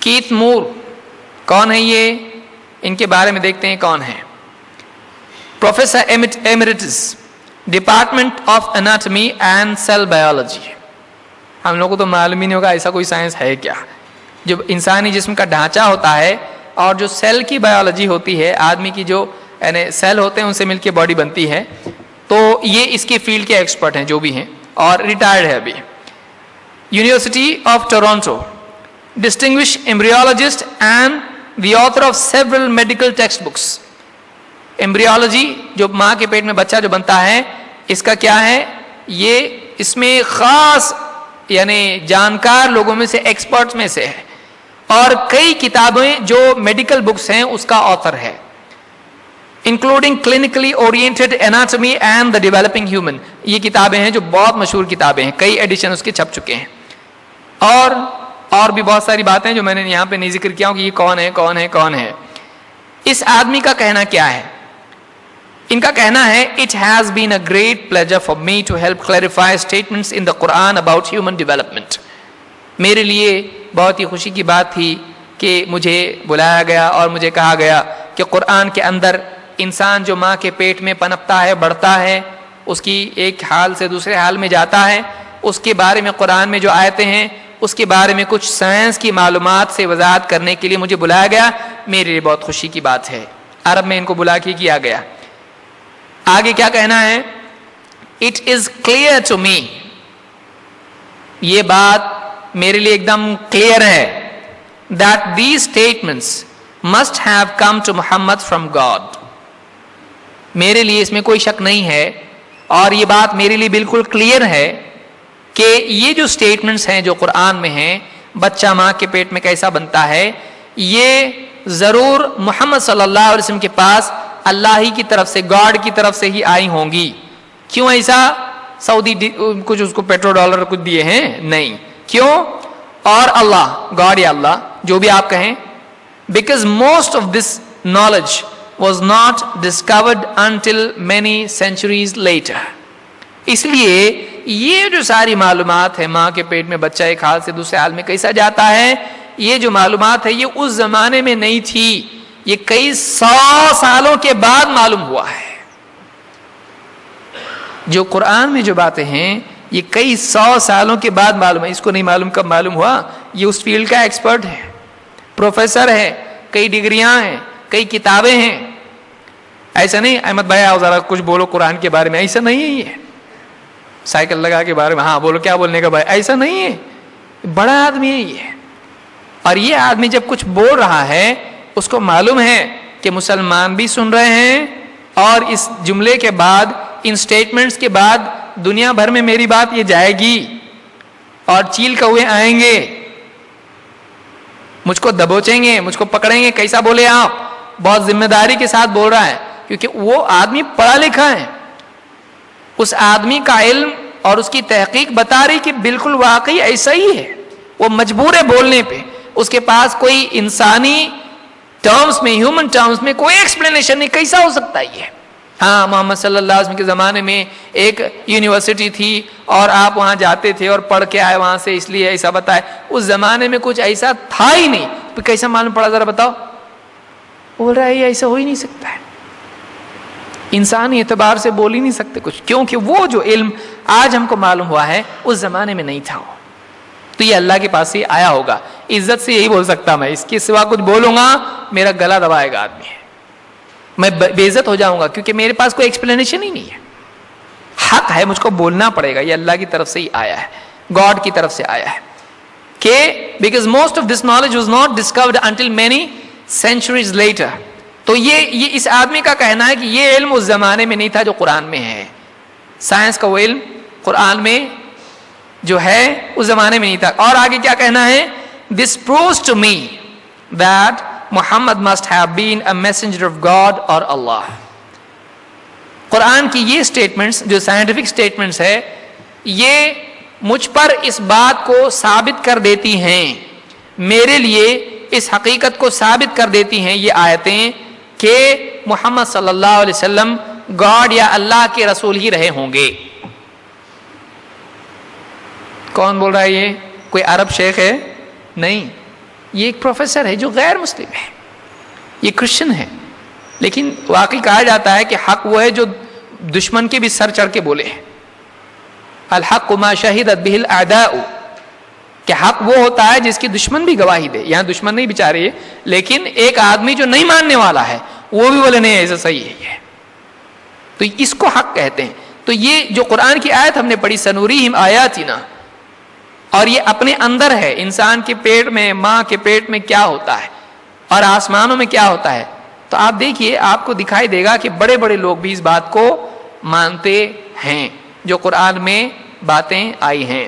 Keith مور کون ہے یہ؟ ان کے بارے میں دیکھتے ہیں کون ہے. Professor emeritus department of anatomy and cell biology. ہم لوگوں کو تو معلوم ہی نہیں ہوگا ایسا کوئی سائنس ہے کیا. جو انسانی جسم کا ڈھانچہ ہوتا ہے اور جو سیل کی بایولوجی ہوتی ہے، آدمی کی جو یعنی سیل ہوتے ہیں ان سے مل کے باڈی بنتی ہے، تو یہ اس کی فیلڈ کے ایکسپرٹ ہیں جو بھی ہیں، اور ریٹائرڈ ہے ابھی. University of Toronto distinguished embryologist and the author of several medical textbooks. Embryology جو ماں کے پیٹ میں بچہ جو بنتا ہے، اس کا کیا ہے، یہ اس میں خاص یعنی جانکار لوگوں میں سے، ایکسپرٹس میں سے ہے، اور کئی کتابیں جو میڈیکل بکس ہیں اس کا آتھر ہے، including clinically oriented anatomy and the developing human. یہ کتابیں ہیں جو بہت مشہور کتابیں ہیں، کئی ایڈیشن اس کے چھپ چکے ہیں. اور بھی بہت ساری باتیں جو میں نے یہاں پہ نہیں ذکر کیا ہوں کہ یہ کون ہے. اس آدمی کا کہنا کیا ہے؟ ان کا کہنا ہے it has been a great pleasure for me to help clarify statements in the Quran about human development. میرے لیے بہت ہی خوشی کی بات تھی کہ مجھے بلایا گیا اور مجھے کہا گیا کہ قرآن کے اندر انسان جو ماں کے پیٹ میں پنپتا ہے، بڑھتا ہے، اس کی ایک حال سے دوسرے حال میں جاتا ہے، اس کے بارے میں قرآن میں جو آیتیں ہیں اس کے بارے میں کچھ سائنس کی معلومات سے وضاحت کرنے کے لیے مجھے بلایا گیا. میرے لیے بہت خوشی کی بات ہے. عرب میں ان کو بلا کے کیا گیا. آگے کیا کہنا ہے؟ It is clear to me. یہ بات میرے لیے ایک دم کلیئر ہے that these statements must have come to Muhammad from God. میرے لیے اس میں کوئی شک نہیں ہے اور یہ بات میرے لیے بالکل کلیئر ہے کہ یہ جو سٹیٹمنٹس ہیں جو قرآن میں ہیں، بچہ ماں کے پیٹ میں کیسا بنتا ہے، یہ ضرور محمد صلی اللہ علیہ وسلم کے پاس اللہ ہی کی طرف سے، گاڈ کی طرف سے ہی آئی ہوں گی. کیوں ایسا؟ سعودی کچھ اس کو پیٹرو ڈالر کچھ دیے ہیں؟ نہیں. کیوں؟ اور اللہ، گاڈ یا اللہ جو بھی آپ کہیں، because most of this knowledge was not discovered until many centuries later. اس لیے یہ جو ساری معلومات ہے، ماں کے پیٹ میں بچہ ایک حال سے دوسرے حال میں کیسا جاتا ہے، یہ جو معلومات ہے یہ اس زمانے میں نہیں تھی، یہ کئی 100 سالوں کے بعد معلوم ہوا ہے. جو قرآن میں جو باتیں ہیں یہ کئی 100 سالوں کے بعد معلوم ہے. اس کو نہیں معلوم کب معلوم ہوا؟ یہ اس فیلڈ کا ایکسپرٹ ہے، پروفیسر ہے، کئی ڈگریاں ہیں، کئی کتابیں ہیں. ایسا نہیں احمد بھائی آؤ ذرا کچھ بولو قرآن کے بارے میں، ایسا نہیں ہے. یہ سائیکل لگا کے بارے میں ہاں بولو، کیا بولنے کا بھائی، ایسا نہیں ہے. بڑا آدمی ہے یہ. اور یہ آدمی جب کچھ بول رہا ہے اس کو معلوم ہے کہ مسلمان بھی سن رہے ہیں، اور اس جملے کے بعد، ان سٹیٹمنٹس کے بعد دنیا بھر میں میری بات یہ جائے گی اور چیل کوے آئیں گے، مجھ کو دبوچیں گے، مجھ کو پکڑیں گے. کیسا بولے آپ؟ بہت ذمہ داری کے ساتھ بول رہا ہے، کیونکہ وہ آدمی پڑھا لکھا ہے. اس آدمی کا علم اور اس کی تحقیق بتا رہی کہ بالکل واقعی ایسا ہی ہے. وہ مجبور ہے بولنے پہ. اس کے پاس کوئی انسانی ٹرمز میں، ہیومن ٹرمز میں کوئی ایکسپلینیشن نہیں. کیسا ہو سکتا ہے یہ؟ ہاں محمد صلی اللہ علیہ وسلم کے زمانے میں ایک یونیورسٹی تھی اور آپ وہاں جاتے تھے اور پڑھ کے آئے وہاں سے، اس لیے ایسا بتائے. اس زمانے میں کچھ ایسا تھا ہی نہیں، تو کیسا معلوم پڑا؟ ذرا بتاؤ. بول رہا ہے یہ ایسا ہو ہی نہیں سکتا ہے. انسانی اعتبار سے بول ہی نہیں سکتے کچھ، کیونکہ وہ جو علم آج ہم کو معلوم ہوا ہے اس زمانے میں نہیں تھا. تو یہ اللہ کے پاس سے آیا ہوگا. عزت سے یہی بول سکتا میں، اس کے سوا کچھ بولوں گا میرا گلا دبائے گا آدمی، میں بے عزت ہو جاؤں گا، کیونکہ میرے پاس کوئی ایکسپلینیشن ہی نہیں ہے. حق ہے، مجھ کو بولنا پڑے گا. یہ اللہ کی طرف سے ہی آیا ہے، گاڈ کی طرف سے آیا ہے کہ because most of this knowledge was not discovered until many centuries later. تو یہ اس آدمی کا کہنا ہے کہ یہ علم اس زمانے میں نہیں تھا جو قرآن میں ہے. سائنس کا وہ علم قرآن میں جو ہے اس زمانے میں نہیں تھا. اور آگے کیا کہنا ہے؟ This proves to me that Muhammad must have been a messenger of God or Allah. قرآن کی یہ سٹیٹمنٹس جو سائنٹیفک سٹیٹمنٹس ہے، یہ مجھ پر اس بات کو ثابت کر دیتی ہیں، میرے لیے اس حقیقت کو ثابت کر دیتی ہیں یہ آیتیں کہ محمد صلی اللہ علیہ وسلم گاڈ یا اللہ کے رسول ہی رہے ہوں گے. کون بول رہا ہے یہ؟ کوئی عرب شیخ ہے؟ نہیں، یہ ایک پروفیسر ہے جو غیر مسلم ہے، یہ کرسچن ہے، لیکن واقعی کہا جاتا ہے کہ حق وہ ہے جو دشمن کے بھی سر چڑھ کے بولے ہیں. الحق ما شہدت بہ الاعداء، کہ حق وہ ہوتا ہے جس کی دشمن بھی گواہی دے. یہاں دشمن نہیں بیچارے، لیکن ایک آدمی جو نہیں ماننے والا ہے وہ بھی بولے نہیں ایسا صحیح ہے یہ، تو اس کو حق کہتے ہیں. تو یہ جو قرآن کی آیت ہم نے پڑھی سنوریہم آیاتنا، اور یہ اپنے اندر ہے، انسان کے پیٹ میں، ماں کے پیٹ میں کیا ہوتا ہے اور آسمانوں میں کیا ہوتا ہے. تو آپ دیکھیے، آپ کو دکھائی دے گا کہ بڑے بڑے لوگ بھی اس بات کو مانتے ہیں جو قرآن میں باتیں آئی ہیں.